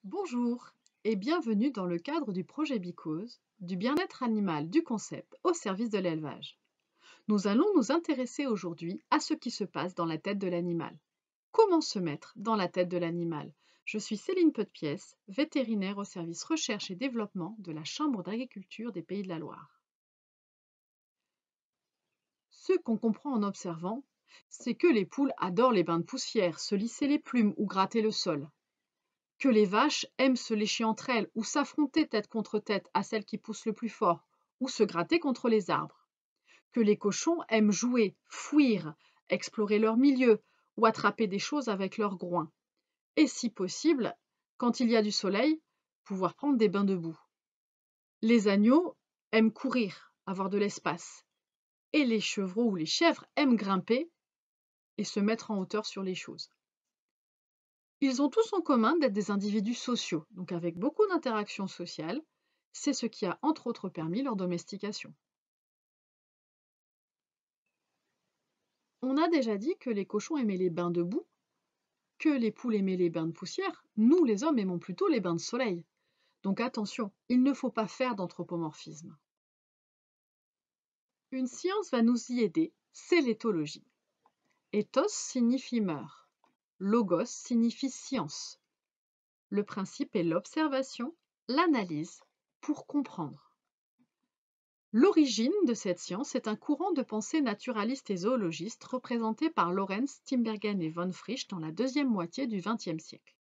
Bonjour et bienvenue dans le cadre du projet Bicause, du bien-être animal du concept au service de l'élevage. Nous allons nous intéresser aujourd'hui à ce qui se passe dans la tête de l'animal. Comment se mettre dans la tête de l'animal? Je suis Céline Peudepiès, vétérinaire au service recherche et développement de la Chambre d'agriculture des Pays de la Loire. Ce qu'on comprend en observant, c'est que les poules adorent les bains de poussière, se lisser les plumes ou gratter le sol. Que les vaches aiment se lécher entre elles ou s'affronter tête contre tête à celle qui pousse le plus fort ou se gratter contre les arbres. Que les cochons aiment jouer, fouir, explorer leur milieu ou attraper des choses avec leurs groins. Et si possible, quand il y a du soleil, pouvoir prendre des bains de boue. Les agneaux aiment courir, avoir de l'espace. Et les chevreaux ou les chèvres aiment grimper et se mettre en hauteur sur les choses. Ils ont tous en commun d'être des individus sociaux, donc avec beaucoup d'interactions sociales. C'est ce qui a entre autres permis leur domestication. On a déjà dit que les cochons aimaient les bains de boue, que les poules aimaient les bains de poussière. Nous, les hommes, aimons plutôt les bains de soleil. Donc attention, il ne faut pas faire d'anthropomorphisme. Une science va nous y aider, c'est l'éthologie. Ethos signifie meurt. Logos signifie science. Le principe est l'observation, l'analyse, pour comprendre. L'origine de cette science est un courant de pensée naturaliste et zoologiste représenté par Lorenz, Tinbergen et von Frisch dans la deuxième moitié du XXe siècle.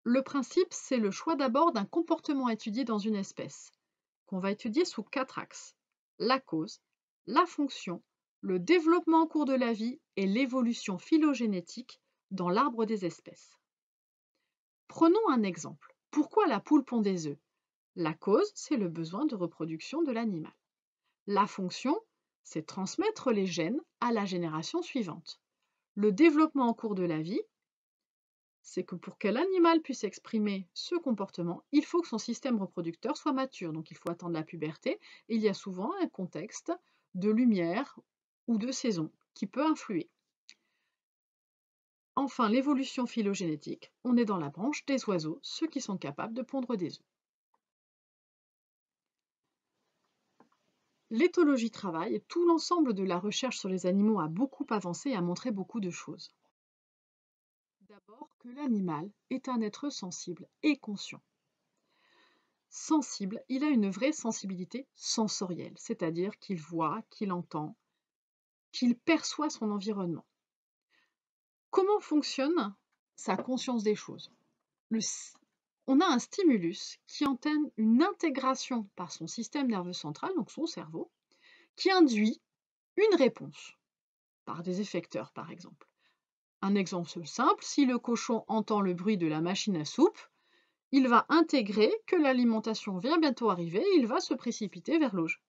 Le principe, c'est le choix d'abord d'un comportement étudié dans une espèce, qu'on va étudier sous 4 axes: la cause, la fonction, le développement en cours de la vie et l'évolution phylogénétique dans l'arbre des espèces. Prenons un exemple. Pourquoi la poule pond des œufs? La cause, c'est le besoin de reproduction de l'animal. La fonction, c'est transmettre les gènes à la génération suivante. Le développement en cours de la vie, c'est que pour que l'animal puisse exprimer ce comportement, il faut que son système reproducteur soit mature. Donc il faut attendre la puberté. Et il y a souvent un contexte de lumière ou de saison qui peut influer. Enfin, l'évolution phylogénétique, on est dans la branche des oiseaux, ceux qui sont capables de pondre des œufs. L'éthologie travaille et tout l'ensemble de la recherche sur les animaux a beaucoup avancé et a montré beaucoup de choses. D'abord que l'animal est un être sensible et conscient. Sensible, il a une vraie sensibilité sensorielle, c'est-à-dire qu'il voit, qu'il entend, qu'il perçoit son environnement. Comment fonctionne sa conscience des choses? On a un stimulus qui entraîne une intégration par son système nerveux central, donc son cerveau, qui induit une réponse, par des effecteurs par exemple. Un exemple simple, si le cochon entend le bruit de la machine à soupe, il va intégrer que l'alimentation vient bientôt arriver et il va se précipiter vers l'auge.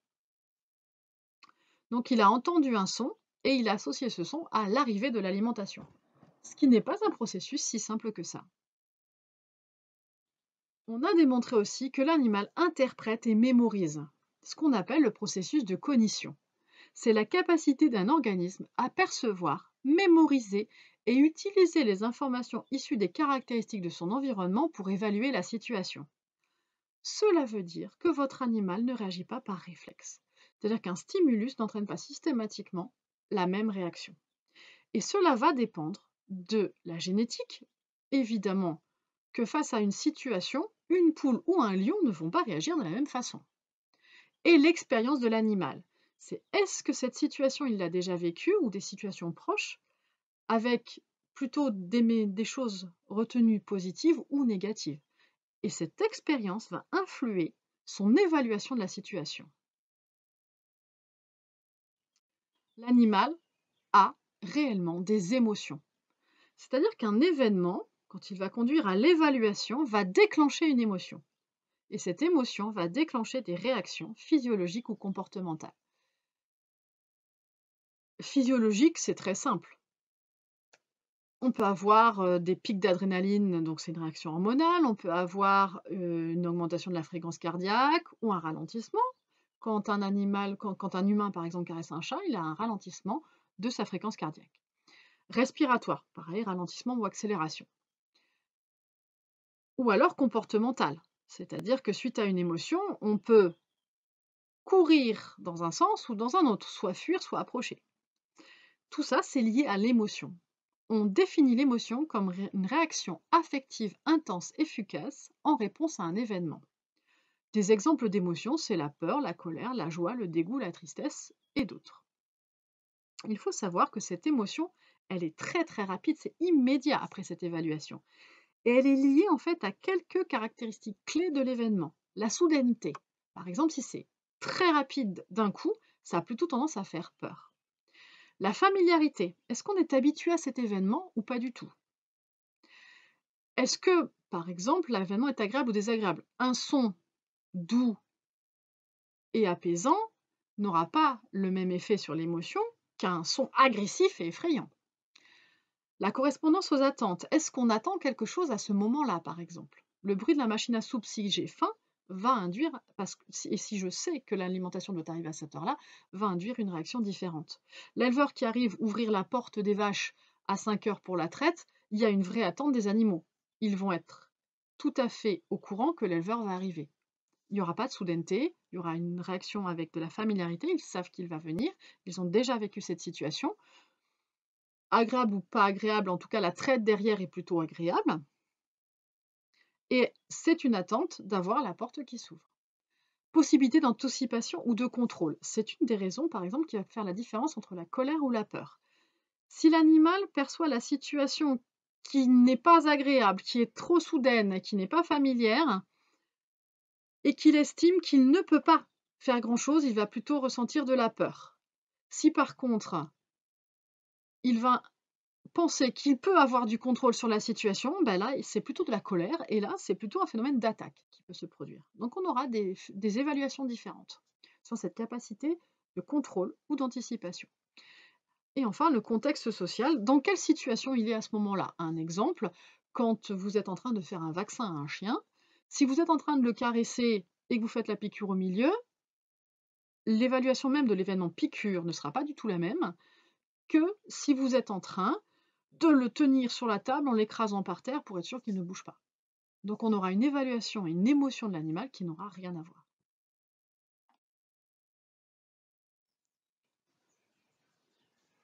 Donc il a entendu un son et il a associé ce son à l'arrivée de l'alimentation, ce qui n'est pas un processus si simple que ça. On a démontré aussi que l'animal interprète et mémorise, ce qu'on appelle le processus de cognition. C'est la capacité d'un organisme à percevoir, mémoriser et utiliser les informations issues des caractéristiques de son environnement pour évaluer la situation. Cela veut dire que votre animal ne réagit pas par réflexe. C'est-à-dire qu'un stimulus n'entraîne pas systématiquement la même réaction. Et cela va dépendre de la génétique. Évidemment que face à une situation, une poule ou un lion ne vont pas réagir de la même façon. Et l'expérience de l'animal. C'est est-ce que cette situation, il l'a déjà vécue ou des situations proches avec plutôt des choses retenues positives ou négatives. Et cette expérience va influer son évaluation de la situation. L'animal a réellement des émotions. C'est-à-dire qu'un événement, quand il va conduire à l'évaluation, va déclencher une émotion. Et cette émotion va déclencher des réactions physiologiques ou comportementales. Physiologique, c'est très simple. On peut avoir des pics d'adrénaline, donc c'est une réaction hormonale. On peut avoir une augmentation de la fréquence cardiaque ou un ralentissement. Quand un humain, par exemple, caresse un chat, il a un ralentissement de sa fréquence cardiaque. Respiratoire, pareil, ralentissement ou accélération. Ou alors comportemental, c'est-à-dire que suite à une émotion, on peut courir dans un sens ou dans un autre, soit fuir, soit approcher. Tout ça, c'est lié à l'émotion. On définit l'émotion comme une réaction affective intense et fugace en réponse à un événement. Des exemples d'émotions, c'est la peur, la colère, la joie, le dégoût, la tristesse et d'autres. Il faut savoir que cette émotion, elle est très très rapide, c'est immédiat après cette évaluation. Et elle est liée en fait à quelques caractéristiques clés de l'événement. La soudaineté. Par exemple, si c'est très rapide d'un coup, ça a plutôt tendance à faire peur. La familiarité. Est-ce qu'on est habitué à cet événement ou pas du tout? Est-ce que, par exemple, l'événement est agréable ou désagréable? Un son doux et apaisant n'aura pas le même effet sur l'émotion qu'un son agressif et effrayant. La correspondance aux attentes. Est-ce qu'on attend quelque chose à ce moment-là, par exemple? Le bruit de la machine à soupe, si j'ai faim, va induire, et si je sais que l'alimentation doit arriver à cette heure-là, va induire une réaction différente. L'éleveur qui arrive ouvrir la porte des vaches à 5 heures pour la traite, il y a une vraie attente des animaux. Ils vont être tout à fait au courant que l'éleveur va arriver. Il n'y aura pas de soudaineté, il y aura une réaction avec de la familiarité, ils savent qu'il va venir, ils ont déjà vécu cette situation. Agréable ou pas agréable, en tout cas la traite derrière est plutôt agréable. Et c'est une attente d'avoir la porte qui s'ouvre. Possibilité d'anticipation ou de contrôle. C'est une des raisons, par exemple, qui va faire la différence entre la colère ou la peur. Si l'animal perçoit la situation qui n'est pas agréable, qui est trop soudaine, qui n'est pas familière, et qu'il estime qu'il ne peut pas faire grand-chose, il va plutôt ressentir de la peur. Si par contre, il va penser qu'il peut avoir du contrôle sur la situation, ben là, c'est plutôt de la colère, et là, c'est plutôt un phénomène d'attaque qui peut se produire. Donc on aura des évaluations différentes sur cette capacité de contrôle ou d'anticipation. Et enfin, le contexte social. Dans quelle situation il est à ce moment-là? Un exemple, quand vous êtes en train de faire un vaccin à un chien, si vous êtes en train de le caresser et que vous faites la piqûre au milieu, l'évaluation même de l'événement piqûre ne sera pas du tout la même que si vous êtes en train de le tenir sur la table en l'écrasant par terre pour être sûr qu'il ne bouge pas. Donc on aura une évaluation et une émotion de l'animal qui n'aura rien à voir.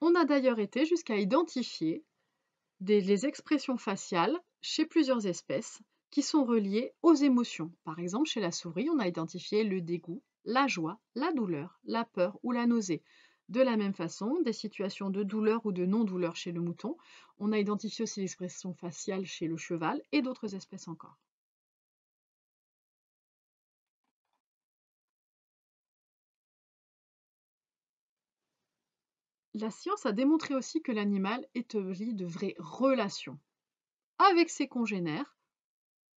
On a d'ailleurs été jusqu'à identifier les expressions faciales chez plusieurs espèces qui sont reliées aux émotions. Par exemple, chez la souris, on a identifié le dégoût, la joie, la douleur, la peur ou la nausée. De la même façon, des situations de douleur ou de non-douleur chez le mouton. On a identifié aussi l'expression faciale chez le cheval et d'autres espèces encore. La science a démontré aussi que l'animal établit de vraies relations avec ses congénères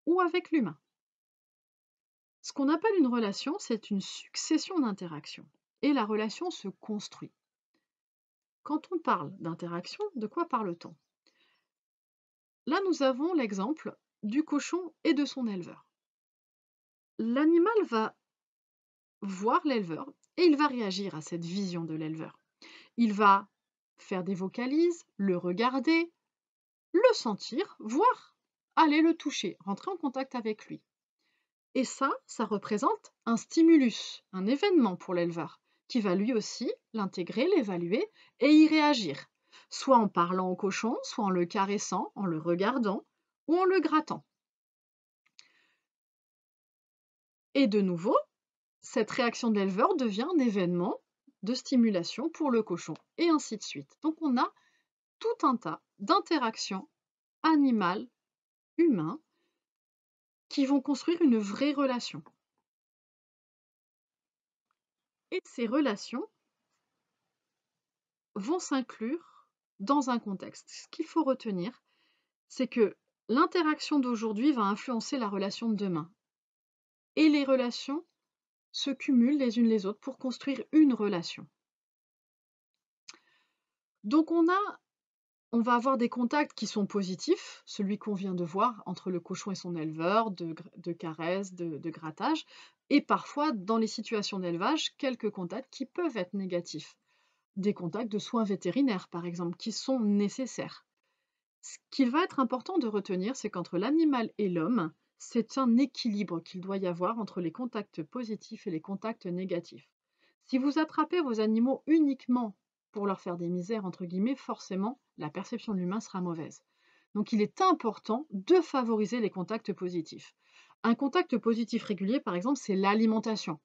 ou avec l'humain. Ce qu'on appelle une relation, c'est une succession d'interactions. Et la relation se construit. Quand on parle d'interaction, de quoi parle-t-on? Là, nous avons l'exemple du cochon et de son éleveur. L'animal va voir l'éleveur et il va réagir à cette vision de l'éleveur. Il va faire des vocalises, le regarder, le sentir, voire aller le toucher, rentrer en contact avec lui. Et ça représente un stimulus, un événement pour l'éleveur, qui va lui aussi l'intégrer, l'évaluer et y réagir, soit en parlant au cochon, soit en le caressant, en le regardant ou en le grattant. Et de nouveau, cette réaction de l'éleveur devient un événement de stimulation pour le cochon, et ainsi de suite. Donc on a tout un tas d'interactions animales, humains, qui vont construire une vraie relation. Et ces relations vont s'inclure dans un contexte. Ce qu'il faut retenir, c'est que l'interaction d'aujourd'hui va influencer la relation de demain. Et les relations se cumulent les unes les autres pour construire une relation. Donc on va avoir des contacts qui sont positifs, celui qu'on vient de voir entre le cochon et son éleveur, de caresses, de grattage, et parfois dans les situations d'élevage, quelques contacts qui peuvent être négatifs. Des contacts de soins vétérinaires, par exemple, qui sont nécessaires. Ce qu'il va être important de retenir, c'est qu'entre l'animal et l'homme, C'est un équilibre qu'il doit y avoir entre les contacts positifs et les contacts négatifs. Si vous attrapez vos animaux uniquement pour leur faire des misères, entre guillemets, forcément, la perception de l'humain sera mauvaise. Donc il est important de favoriser les contacts positifs. Un contact positif régulier, par exemple, c'est l'alimentation.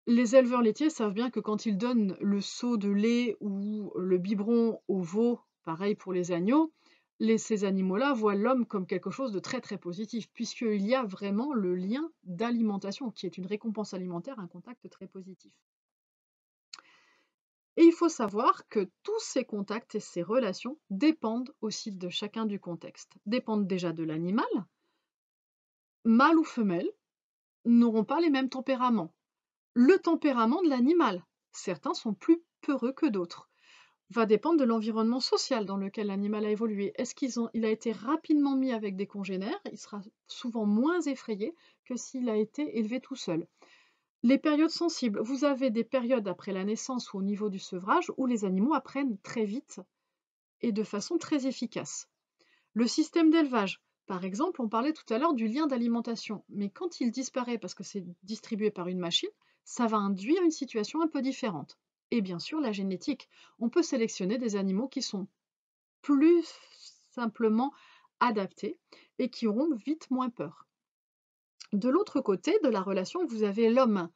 Les éleveurs laitiers savent bien que quand ils donnent le seau de lait ou le biberon aux veaux, pareil pour les agneaux, ces animaux-là voient l'homme comme quelque chose de très très positif, puisqu'il y a vraiment le lien d'alimentation, qui est une récompense alimentaire, un contact très positif. Et il faut savoir que tous ces contacts et ces relations dépendent aussi de chacun du contexte. Dépendent déjà de l'animal, mâle ou femelle, n'auront pas les mêmes tempéraments. Le tempérament de l'animal, certains sont plus peureux que d'autres, va dépendre de l'environnement social dans lequel l'animal a évolué. Est-ce qu'il a été rapidement mis avec des congénères? Il sera souvent moins effrayé que s'il a été élevé tout seul. Les périodes sensibles. Vous avez des périodes après la naissance ou au niveau du sevrage où les animaux apprennent très vite et de façon très efficace. Le système d'élevage. Par exemple, on parlait tout à l'heure du lien d'alimentation, mais quand il disparaît parce que c'est distribué par une machine, ça va induire une situation un peu différente. Et bien sûr, la génétique. On peut sélectionner des animaux qui sont plus simplement adaptés et qui auront vite moins peur. De l'autre côté de la relation, vous avez l'homme.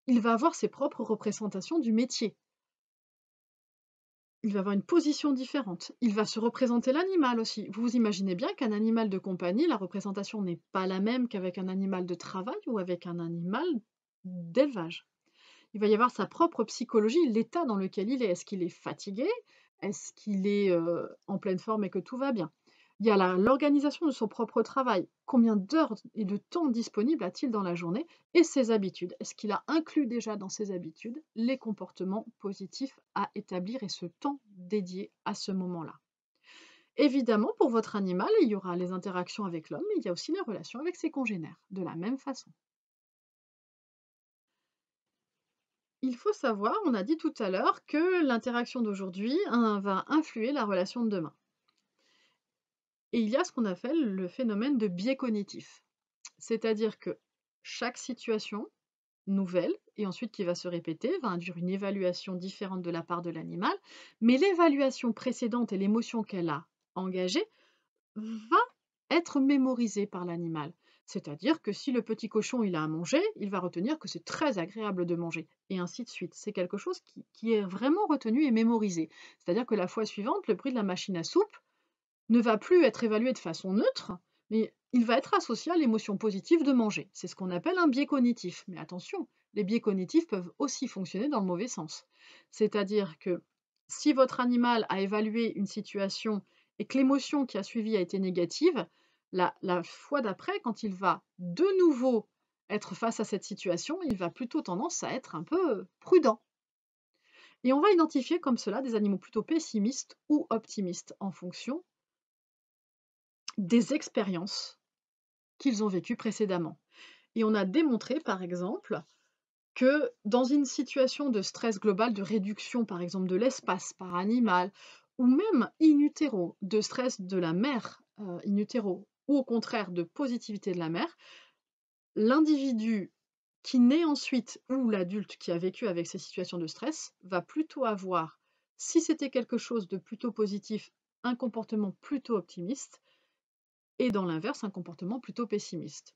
Il va avoir ses propres représentations du métier. Il va avoir une position différente. Il va se représenter l'animal aussi. Vous imaginez bien qu'un animal de compagnie, la représentation n'est pas la même qu'avec un animal de travail ou avec un animal d'élevage. Il va y avoir sa propre psychologie, l'état dans lequel il est. Est-ce qu'il est fatigué? Est-ce qu'il est en pleine forme et que tout va bien? Il y a l'organisation de son propre travail. Combien d'heures et de temps disponible a-t-il dans la journée? Et ses habitudes. Est-ce qu'il a inclus déjà dans ses habitudes les comportements positifs à établir et ce temps dédié à ce moment-là? Évidemment, pour votre animal, il y aura les interactions avec l'homme, mais il y a aussi les relations avec ses congénères, de la même façon. Il faut savoir, on a dit tout à l'heure, que l'interaction d'aujourd'hui va influer la relation de demain. Et il y a ce qu'on appelle le phénomène de biais cognitif. C'est-à-dire que chaque situation nouvelle, et ensuite qui va se répéter, va induire une évaluation différente de la part de l'animal, mais l'évaluation précédente et l'émotion qu'elle a engagée va être mémorisée par l'animal. C'est-à-dire que si le petit cochon il a à manger, il va retenir que c'est très agréable de manger, et ainsi de suite. C'est quelque chose qui est vraiment retenu et mémorisé. C'est-à-dire que la fois suivante, le bruit de la machine à soupe ne va plus être évalué de façon neutre, mais il va être associé à l'émotion positive de manger. C'est ce qu'on appelle un biais cognitif. Mais attention, les biais cognitifs peuvent aussi fonctionner dans le mauvais sens. C'est-à-dire que si votre animal a évalué une situation et que l'émotion qui a suivi a été négative, la fois d'après, quand il va de nouveau être face à cette situation, il va plutôt tendance à être un peu prudent. Et on va identifier comme cela des animaux plutôt pessimistes ou optimistes en fonction des expériences qu'ils ont vécues précédemment. Et on a démontré, par exemple, que dans une situation de stress global, de réduction, par exemple, de l'espace par animal, ou même in utero, de stress de la mère in utero, ou au contraire de positivité de la mère, l'individu qui naît ensuite, ou l'adulte qui a vécu avec ces situations de stress, va plutôt avoir, si c'était quelque chose de plutôt positif, un comportement plutôt optimiste, et dans l'inverse, un comportement plutôt pessimiste.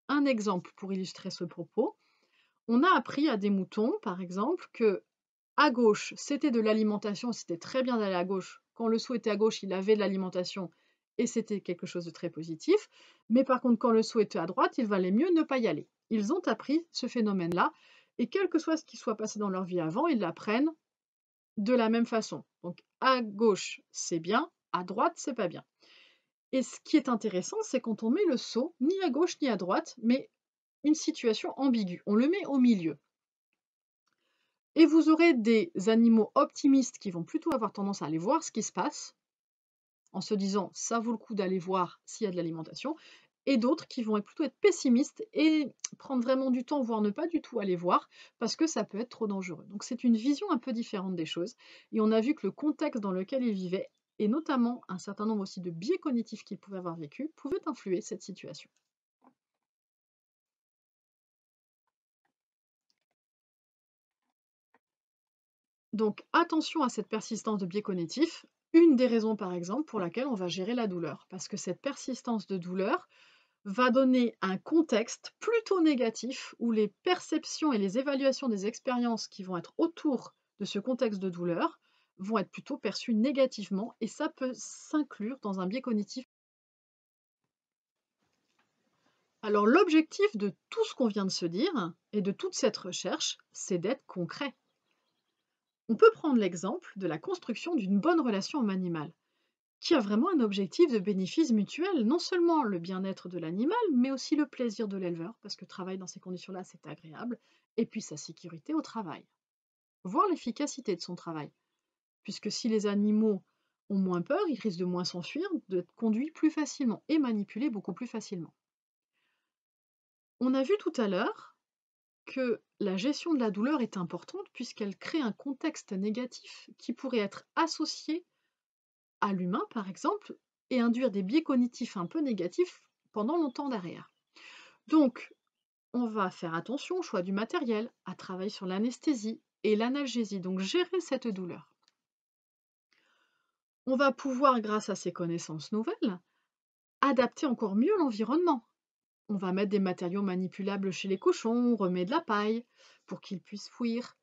Un exemple pour illustrer ce propos, on a appris à des moutons, par exemple, que à gauche, c'était de l'alimentation, c'était très bien d'aller à gauche. Quand le seau était à gauche, il avait de l'alimentation et c'était quelque chose de très positif. Mais par contre, quand le seau était à droite, il valait mieux ne pas y aller. Ils ont appris ce phénomène-là et quel que soit ce qui soit passé dans leur vie avant, ils l'apprennent de la même façon. Donc à gauche, c'est bien, à droite, c'est pas bien. Et ce qui est intéressant, c'est quand on met le seau, ni à gauche ni à droite, mais une situation ambiguë. On le met au milieu. Et vous aurez des animaux optimistes qui vont plutôt avoir tendance à aller voir ce qui se passe, en se disant ça vaut le coup d'aller voir s'il y a de l'alimentation, et d'autres qui vont plutôt être pessimistes et prendre vraiment du temps, voire ne pas du tout aller voir, parce que ça peut être trop dangereux. Donc c'est une vision un peu différente des choses, et on a vu que le contexte dans lequel ils vivaient et notamment un certain nombre aussi de biais cognitifs qu'il pouvait avoir vécu, pouvaient influer cette situation. Donc attention à cette persistance de biais cognitifs, une des raisons par exemple pour laquelle on va gérer la douleur, parce que cette persistance de douleur va donner un contexte plutôt négatif où les perceptions et les évaluations des expériences qui vont être autour de ce contexte de douleur vont être plutôt perçues négativement et ça peut s'inclure dans un biais cognitif. Alors l'objectif de tout ce qu'on vient de se dire et de toute cette recherche, c'est d'être concret. On peut prendre l'exemple de la construction d'une bonne relation homme-animal, qui a vraiment un objectif de bénéfice mutuel, non seulement le bien-être de l'animal, mais aussi le plaisir de l'éleveur, parce que travailler dans ces conditions-là, c'est agréable, et puis sa sécurité au travail, voire l'efficacité de son travail, puisque si les animaux ont moins peur, ils risquent de moins s'enfuir, d'être conduits plus facilement et manipulés beaucoup plus facilement. On a vu tout à l'heure que la gestion de la douleur est importante puisqu'elle crée un contexte négatif qui pourrait être associé à l'humain, par exemple, et induire des biais cognitifs un peu négatifs pendant longtemps derrière. Donc, on va faire attention au choix du matériel, à travailler sur l'anesthésie et l'analgésie, donc gérer cette douleur. On va pouvoir, grâce à ces connaissances nouvelles, adapter encore mieux l'environnement. On va mettre des matériaux manipulables chez les cochons, on remet de la paille pour qu'ils puissent fuir.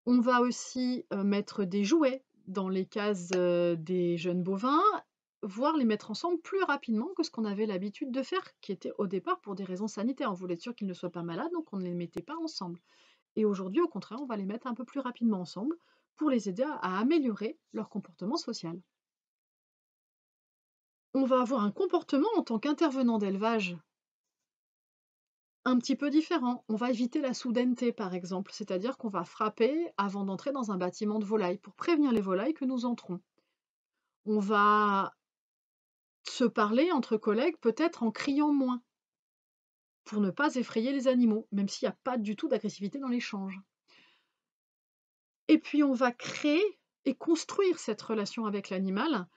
On va aussi mettre des jouets dans les cases des jeunes bovins, voire les mettre ensemble plus rapidement que ce qu'on avait l'habitude de faire, qui était au départ pour des raisons sanitaires. On voulait être sûr qu'ils ne soient pas malades, donc on ne les mettait pas ensemble. Et aujourd'hui, au contraire, on va les mettre un peu plus rapidement ensemble pour les aider à améliorer leur comportement social. On va avoir un comportement en tant qu'intervenant d'élevage un petit peu différent. On va éviter la soudaineté, par exemple, c'est-à-dire qu'on va frapper avant d'entrer dans un bâtiment de volailles pour prévenir les volailles que nous entrons. On va se parler entre collègues peut-être en criant moins pour ne pas effrayer les animaux, même s'il n'y a pas du tout d'agressivité dans l'échange. Et puis on va créer et construire cette relation avec l'animal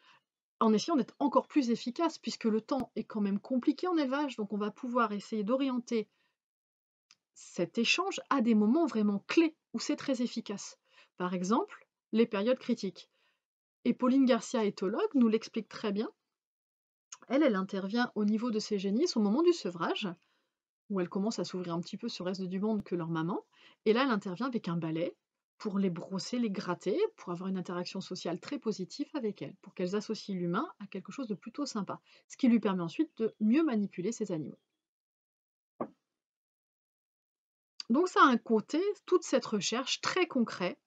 en essayant d'être encore plus efficace puisque le temps est quand même compliqué en élevage, donc on va pouvoir essayer d'orienter cet échange à des moments vraiment clés où c'est très efficace. Par exemple, les périodes critiques. Et Pauline Garcia, éthologue, nous l'explique très bien. Elle intervient au niveau de ses génisses au moment du sevrage, où elle commence à s'ouvrir un petit peu sur le reste du monde que leur maman. Et là, elle intervient avec un balai pour les brosser, les gratter, pour avoir une interaction sociale très positive avec elles, pour qu'elles associent l'humain à quelque chose de plutôt sympa, ce qui lui permet ensuite de mieux manipuler ces animaux. Donc ça a un côté, toute cette recherche très concret,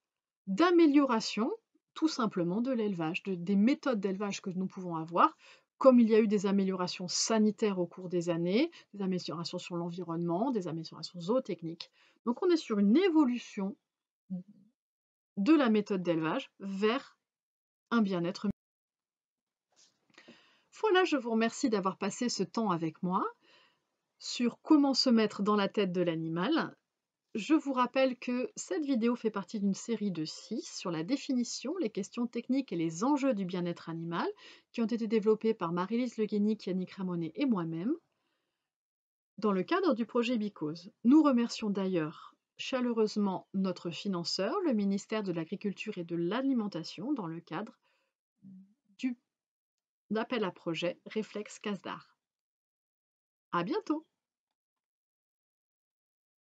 d'amélioration tout simplement de l'élevage, des méthodes d'élevage que nous pouvons avoir, comme il y a eu des améliorations sanitaires au cours des années, des améliorations sur l'environnement, des améliorations zootechniques. Donc on est sur une évolution de la méthode d'élevage vers un bien-être. Voilà, je vous remercie d'avoir passé ce temps avec moi sur comment se mettre dans la tête de l'animal. Je vous rappelle que cette vidéo fait partie d'une série de 6 sur la définition, les questions techniques et les enjeux du bien-être animal qui ont été développées par Marie-Lise Le Guénic, Yannick Ramonet et moi-même dans le cadre du projet Bicause. Nous remercions d'ailleurs chaleureusement notre financeur, le ministère de l'Agriculture et de l'Alimentation, dans le cadre du appel à projet Réflexe Casdar. À bientôt!